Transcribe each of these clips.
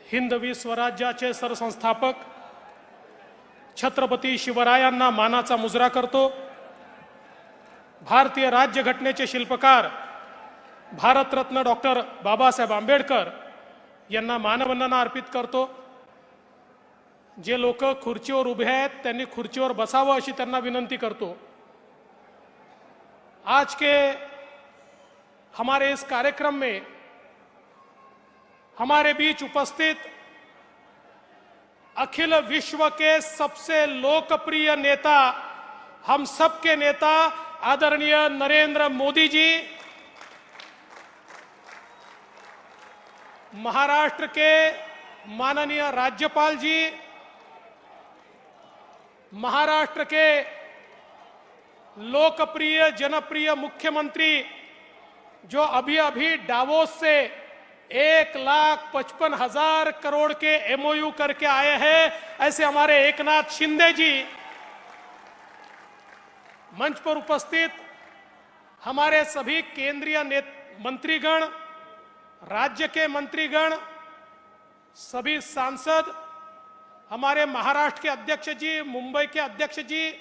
हिंदवी स्वराज्याचे सरसंस्थापक छत्रपती शिवरायांना मानाचा मुजरा करतो। भारतीय राज्यघटनेचे शिल्पकार भारतरत्न डॉक्टर बाबासाहेब आंबेडकर यांना मानवंदना अर्पित करतो। जे लोक खुर्चीवर उभे आहेत त्यांनी खुर्चीवर बसावं अशी त्यांना विनंती करतो। आज के हमारे इस कार्यक्रम में हमारे बीच उपस्थित अखिल विश्व के सबसे लोकप्रिय नेता, हम सबके नेता आदरणीय नरेंद्र मोदी जी, महाराष्ट्र के माननीय राज्यपाल जी, महाराष्ट्र के लोकप्रिय जनप्रिय मुख्यमंत्री जो अभी अभी डावोस से 1,55,000 करोड़ के एमओयू करके आए हैं, ऐसे हमारे एकनाथ शिंदे जी, मंच पर उपस्थित हमारे सभी केंद्रीय मंत्रीगण, राज्य के मंत्रीगण, सभी सांसद, हमारे महाराष्ट्र के अध्यक्ष जी, मुंबई के अध्यक्ष जी,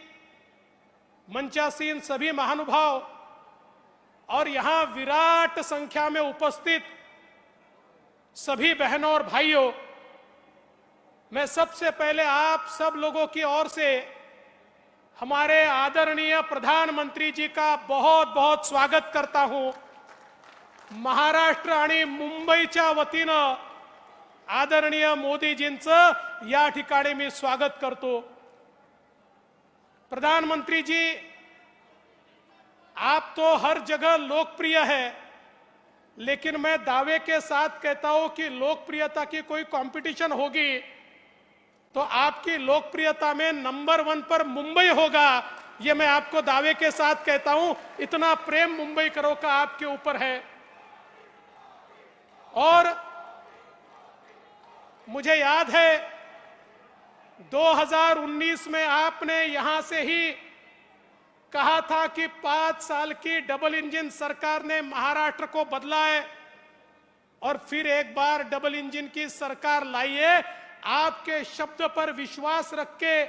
मंचासीन सभी महानुभाव और यहां विराट संख्या में उपस्थित सभी बहनों और भाइयों, मैं सबसे पहले आप सब लोगों की ओर से हमारे आदरणीय प्रधानमंत्री जी का बहुत बहुत स्वागत करता हूं। महाराष्ट्र आणि मुंबईच्या वतीनं आदरणीय मोदीजींचं या ठिकाणी मी स्वागत करतो। प्रधानमंत्री जी, आप तो हर जगह लोकप्रिय है, लेकिन मैं दावे के साथ कहता हूं कि लोकप्रियता की कोई कंपटीशन होगी तो आपकी लोकप्रियता में नंबर 1 पर मुंबई होगा। ये मैं आपको दावे के साथ कहता हूं। इतना प्रेम मुंबई करो का आपके ऊपर है। और मुझे याद है 2019 में आपने यहां से ही कहा था कि 5 साल की डबल इंजन सरकार ने महाराष्ट्र को बदला है और फिर एक बार डबल इंजन की सरकार लाई है। आपके शब्द पर विश्वास रख के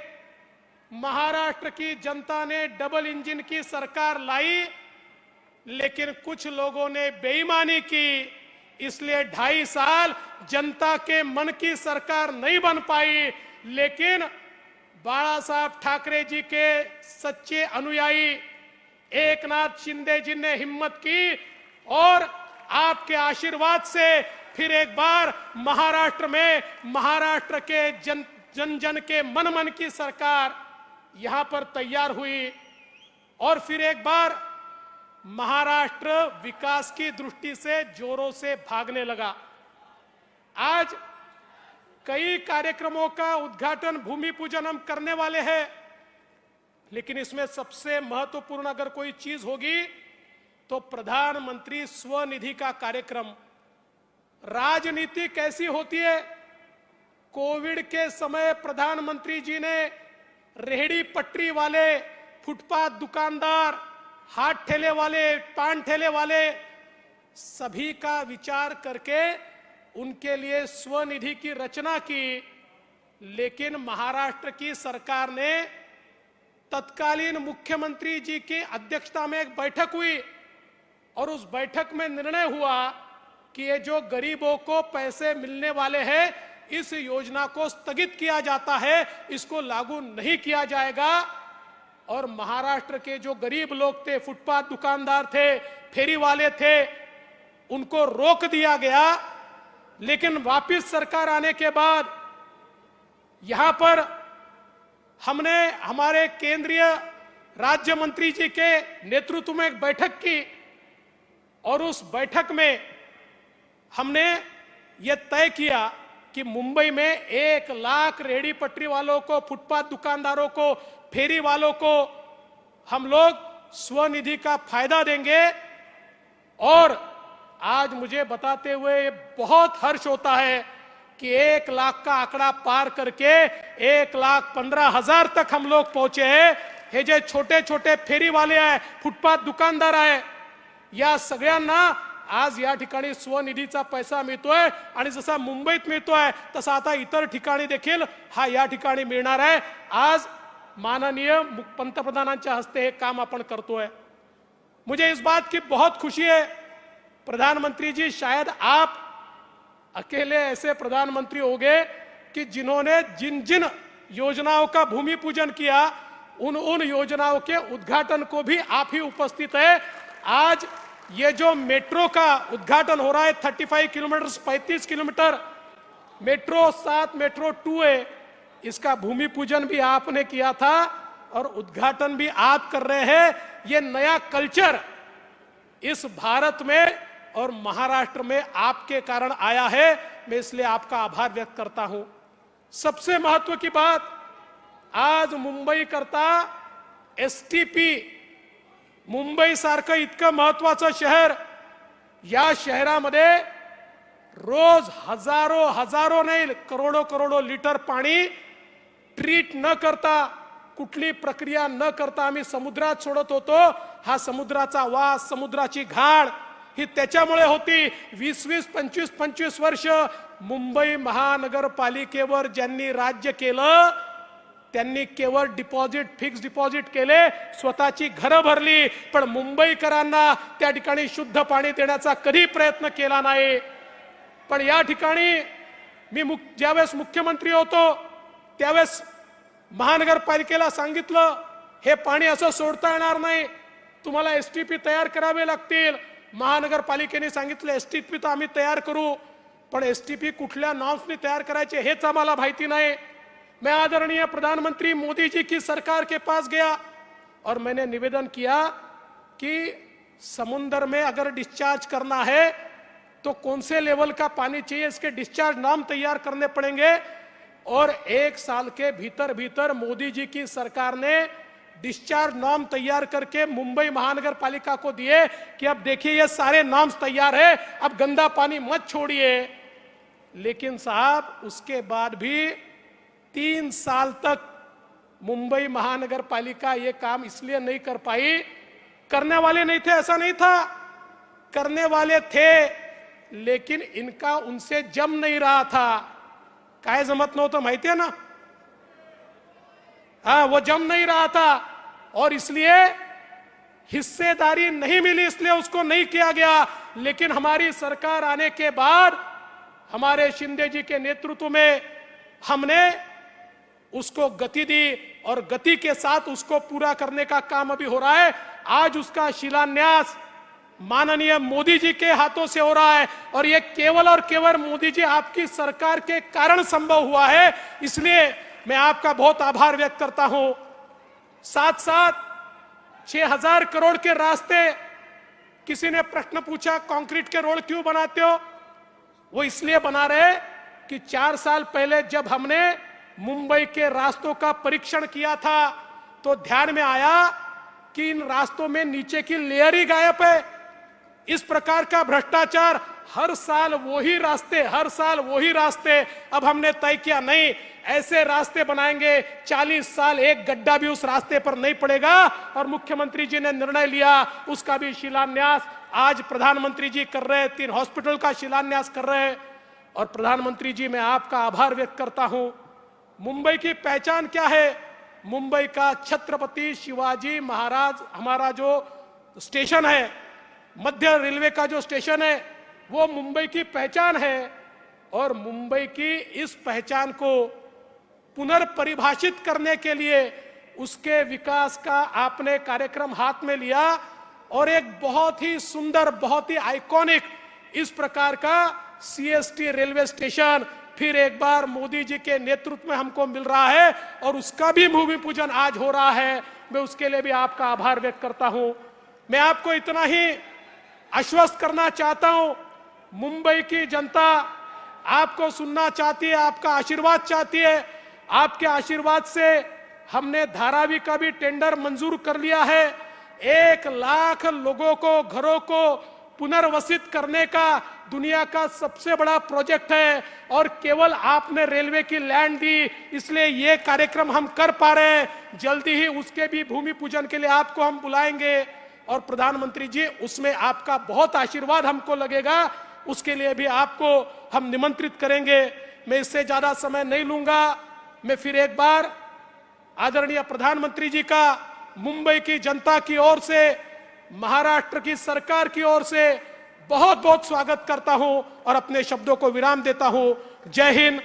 महाराष्ट्र की जनता ने डबल इंजन की सरकार लाई, लेकिन कुछ लोगों ने बेईमानी की, इसलिए 2.5 साल जनता के मन की सरकार नहीं बन पाई। लेकिन बाला साहब ठाकरे जी के सच्चे अनुयायी एकनाथ शिंदे जी ने हिम्मत की और आपके आशीर्वाद से फिर एक बार महाराष्ट्र में महाराष्ट्र के जन जन के मन की सरकार यहां पर तैयार हुई और फिर एक बार महाराष्ट्र विकास की दृष्टि से जोरों से भागने लगा। आज कई कार्यक्रमों का उद्घाटन, भूमि पूजन हम करने वाले हैं, लेकिन इसमें सबसे महत्वपूर्ण अगर कोई चीज होगी तो प्रधानमंत्री स्वनिधि का कार्यक्रम। राजनीति कैसी होती है? कोविड के समय प्रधानमंत्री जी ने रेहड़ी पटरी वाले, फुटपाथ दुकानदार, हाथ ठेले वाले, पान ठेले वाले, सभी का विचार करके उनके लिए स्वनिधि की रचना की। लेकिन महाराष्ट्र की सरकार ने तत्कालीन मुख्यमंत्री जी की अध्यक्षता में एक बैठक हुई और उस बैठक में निर्णय हुआ कि ये जो गरीबों को पैसे मिलने वाले हैं, इस योजना को स्थगित किया जाता है, इसको लागू नहीं किया जाएगा। और महाराष्ट्र के जो गरीब लोग थे, फुटपाथ दुकानदार थे, फेरी वाले थे, उनको रोक दिया गया। लेकिन वापस सरकार आने के बाद यहां पर हमने हमारे केंद्रीय राज्य मंत्री जी के नेतृत्व में एक बैठक की और उस बैठक में हमने यह तय किया कि मुंबई में 1 लाख रेहड़ी पटरी वालों को, फुटपाथ दुकानदारों को, फेरी वालों को हम लोग स्वनिधि का फायदा देंगे। और आज मुझे बताते हुए बहुत हर्ष होता है कि 1 लाख का आंकड़ा पार करके 1,15,000 तक हम लोग पहुंचे हैं। हे जे छोटे छोटे फेरी वाले आहे, फुटपाथ दुकानदार आहे, या सगळ्यांना आज या ठिकाणी स्वनिधीचा पैसा मिळतोय आणि जसा मुंबईत मिळतोय तसा आता इतर ठिकाणी देखील हा या ठिकाणी मिळणार आहे। आज माननीय पंतप्रधानांच्या हस्ते हे काम आपण करतोय। मुझे इस बात की बहुत खुशी है प्रधानमंत्री जी, शायद आप अकेले ऐसे प्रधानमंत्री होंगे कि जिन्होंने जिन जिन योजनाओं का भूमि पूजन किया उन योजनाओं के उद्घाटन को भी आप ही उपस्थित है। आज ये जो मेट्रो का उद्घाटन हो रहा है 35 किलोमीटर 35 किलोमीटर मेट्रो 7 मेट्रो 2 है, इसका भूमि पूजन भी आपने किया था और उद्घाटन भी आप कर रहे हैं। ये नया कल्चर इस भारत में और महाराष्ट्र में आपके कारण आया है, मैं इसलिए आपका आभार व्यक्त करता हूं। सबसे महत्व की बात, आज मुंबई करता एसटीपी, मुंबई सारखं इतकं महत्वाचं शहर, या शहरामध्ये रोज हजारो नाही करोडो लिटर पाणी ट्रीट न करता, कुठली प्रक्रिया न करता आम्ही समुद्रात सोडत होतो। हा समुद्राचा वास, समुद्राची घाण ही त्याच्यामुळे होती। 20-20, 25-25 वर्ष मुंबई महानगरपालिकेवर ज्यांनी राज्य केलं त्यांनी केवळ डिपॉझिट, फिक्स डिपॉझिट केले, स्वतःची घरं भरली, पण मुंबईकरांना त्या ठिकाणी शुद्ध पाणी देण्याचा कधी प्रयत्न केला नाही। पण या ठिकाणी मी ज्यावेळेस मुख्यमंत्री होतो त्यावेळेस महानगरपालिकेला सांगितलं हे पाणी असं सोडता येणार नाही, तुम्हाला एसटीपी तयार करावे लागतील। महानगरपालिकेने सांगितलं एसटीपी तर आम्ही तयार करू, पण एसटीपी कुठल्या नॉर्म्सनी तयार करायचे हेच आम्हाला माहिती नाही। मैं आदरणीय प्रधानमंत्री मोदी जी की सरकार के पास गया और मैंने निवेदन किया कि समुद्र में अगर डिस्चार्ज करना है तो कौन से लेवल का पानी चाहिए, इसके डिस्चार्ज नॉर्म तैयार करने पड़ेंगे। और 1 साल के भीतर भीतर मोदी जी की सरकार ने डिस्चार्ज नॉर्म तैयार करके मुंबई महानगर पालिका को दिए कि अब देखिए ये सारे नॉर्म्स तैयार है, अब गंदा पानी मत छोड़िए। लेकिन साहब उसके बाद भी 3 साल तक मुंबई महानगर पालिका ये काम इसलिए नहीं कर पाई, करने वाले नहीं थे ऐसा नहीं था, करने वाले थे लेकिन इनका उनसे जम नहीं रहा था। काय जमत नव्हतं माहिती है ना, हाँ वो जम नहीं रहा था और इसलिए हिस्सेदारी नहीं मिली, इसलिए उसको नहीं किया गया। लेकिन हमारी सरकार आने के बाद हमारे शिंदे जी के नेतृत्व में हमने उसको गति दी और गति के साथ उसको पूरा करने का काम अभी हो रहा है। आज उसका शिलान्यास माननीय मोदी जी के हाथों से हो रहा है और ये केवल और केवल मोदी जी आपकी सरकार के कारण संभव हुआ है, इसलिए मैं आपका बहुत आभार व्यक्त करता हूं। साथ साथ 6000 करोड़ के रास्ते, किसी ने प्रश्न पूछा कंक्रीट के रोड क्यों बनाते हो, वो इसलिए बना रहे कि 4 साल पहले जब हमने मुंबई के रास्तों का परीक्षण किया था तो ध्यान में आया कि इन रास्तों में नीचे की लेयर ही गायब है। इस प्रकार का भ्रष्टाचार, हर साल वही रास्ते। अब हमने तय किया नहीं, ऐसे रास्ते बनाएंगे 40 साल एक गड्ढा भी उस रास्ते पर नहीं पड़ेगा। और मुख्यमंत्री जी ने निर्णय लिया, उसका भी शिलान्यास आज प्रधानमंत्री जी कर रहे हैं, 3 हॉस्पिटल का शिलान्यास कर रहे हैं। और प्रधानमंत्री जी मैं आपका आभार व्यक्त करता हूं। मुंबई की पहचान क्या है, मुंबई का छत्रपति शिवाजी महाराज हमारा जो स्टेशन है, मध्य रेलवे का जो स्टेशन है, वो मुंबई की पहचान है। और मुंबई की इस पहचान को पुनर्परिभाषित करने के लिए उसके विकास का आपने कार्यक्रम हाथ में लिया और एक बहुत ही सुंदर, बहुत ही आइकॉनिक इस प्रकार का सीएसटी रेलवे स्टेशन फिर एक बार मोदी जी के नेतृत्व में हमको मिल रहा है और उसका भी भूमि पूजन आज हो रहा है। मैं उसके लिए भी आपका आभार व्यक्त करता हूं। मैं आपको इतना ही आश्वस्त करना चाहता हूं, मुंबई की जनता आपको सुनना चाहती है, आपका आशीर्वाद चाहती है। आपके आशीर्वाद से हमने धारावी का भी टेंडर मंजूर कर लिया है। 1 लाख लोगों को, घरों को पुनर्वसित करने का दुनिया का सबसे बड़ा प्रोजेक्ट है और केवल आपने रेलवे की लैंड दी, इसलिए ये कार्यक्रम हम कर पा रहे हैं। जल्दी ही उसके भी भूमि पूजन के लिए आपको हम बुलाएंगे। और प्रधानमंत्री जी उसमें आपका बहुत आशीर्वाद हमको लगेगा, उसके लिए भी आपको हम निमंत्रित करेंगे। मैं इससे ज्यादा समय नहीं लूंगा। मैं फिर एक बार आदरणीय प्रधानमंत्री जी का मुंबई की जनता की ओर से, महाराष्ट्र की सरकार की ओर से बहुत बहुत स्वागत करता हूं और अपने शब्दों को विराम देता हूं। जय हिंद,